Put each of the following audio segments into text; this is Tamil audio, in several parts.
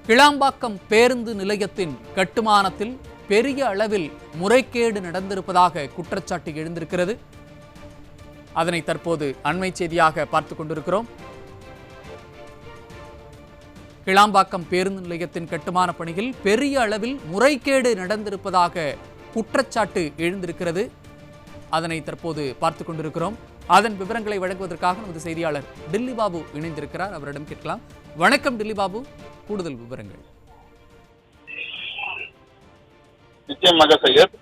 கிளாம்பாக்கம் பேருந்து நிலையத்தின் கட்டுமானத்தில் பெரிய அளவில் முறைகேடு நடந்திருப்பதாக குற்றச்சாட்டு எழுந்திருக்கிறது. அதனை தற்போது அண்மை செய்தியாக பார்த்துக் கொண்டிருக்கிறோம். கிளாம்பாக்கம் பேருந்து நிலையத்தின் கட்டுமான பணியில் பெரிய அளவில் முறைகேடு நடந்திருப்பதாக குற்றச்சாட்டு எழுந்திருக்கிறது. அதனை தற்போது பார்த்துக் கொண்டிருக்கிறோம். அதன் விவரங்களை வழங்குவதற்காக நமது செய்தியாளர் டில்லி பாபு இணைந்திருக்கிறார். அவரிடம் கேட்கலாம். வணக்கம் டில்லி பாபு, கூடுதல் விவரங்கள். நிச்சயமாக சையத்,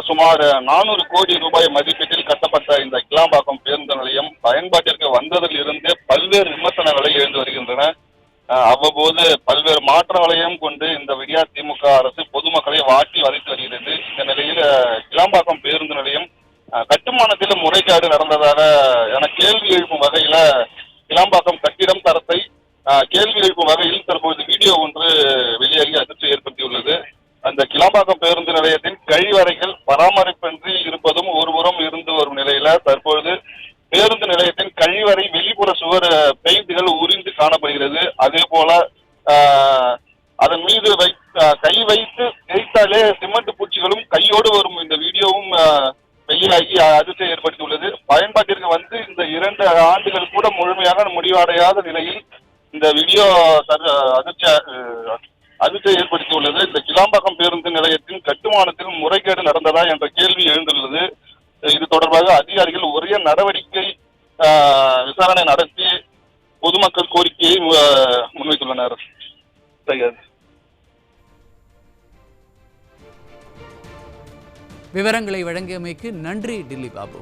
சுமார் 400 கோடி ரூபாய் மதிப்பீட்டில் கட்டப்பட்ட இந்த கிளாம்பாக்கம் பேருந்து நிலையம் பயன்பாட்டிற்கு வந்ததில் இருந்தே பல்வேறு விமர்சனங்களை எழுந்து வருகின்றன. அவ்வப்போது பல்வேறு மாற்றங்களையும் கொண்டு இந்த விடியா திமுக அரசு பொதுமக்களை வாட்டி வதைத்து வருகிறது. இந்த நிலையில் கிளாம்பாக்கம் பேருந்து நிலையம் கட்டுமானத்தில் முறைகேடு நடந்ததாக என கேள்வி எழுப்பும் வகையில கிளாம்பாக்கம் கட்டிடம் தரத்தை கேள்வி எழுப்பும் வகையில் தற்போது வீடியோ ஒன்று வெளியாகி அதிர்ச்சி ஏற்படுத்தியுள்ளது. அந்த கிளாம்பாக்கம் பேருந்து நிலையத்தின் கழிவறைகள் பராமரிப்பின்றி இருப்பதும் ஒருபுறம் இருந்து வரும் நிலையில தற்பொழுது பேருந்து நிலையத்தின் கழிவறை வெளிப்புற சுவர் பெயிண்டுகள் உறிந்து காணப்படுகிறது. அதே போல அதன் மீது கை வைத்து தேய்த்தாலே சிமெண்ட் பூச்சிகளும் கையோடு வரும் இந்த வீடியோவும் வெளியாகி அதிர்ச்சி ஏற்படுத்தியுள்ளது. பயன்பாட்டிற்கு வந்து இந்த 2 ஆண்டுகள் கூட முழுமையாக முடிவடையாத நிலையில் இந்த வீடியோ அதிர்ச்சியை ஏற்படுத்தியுள்ளது. இந்த கிளாம்பாக்கம் பேருந்து நிலையத்தின் கட்டுமானத்தில் முறைகேடு நடந்ததா என்ற கேள்வி எழுந்துள்ளது. இது தொடர்பாக அதிகாரிகள் உரிய நடவடிக்கை விசாரணை நடத்தி பொதுமக்கள் கோரிக்கையை முன்வைத்துள்ளனர். விவரங்களை வழங்கியமைக்கு நன்றி டில்லி பாபு.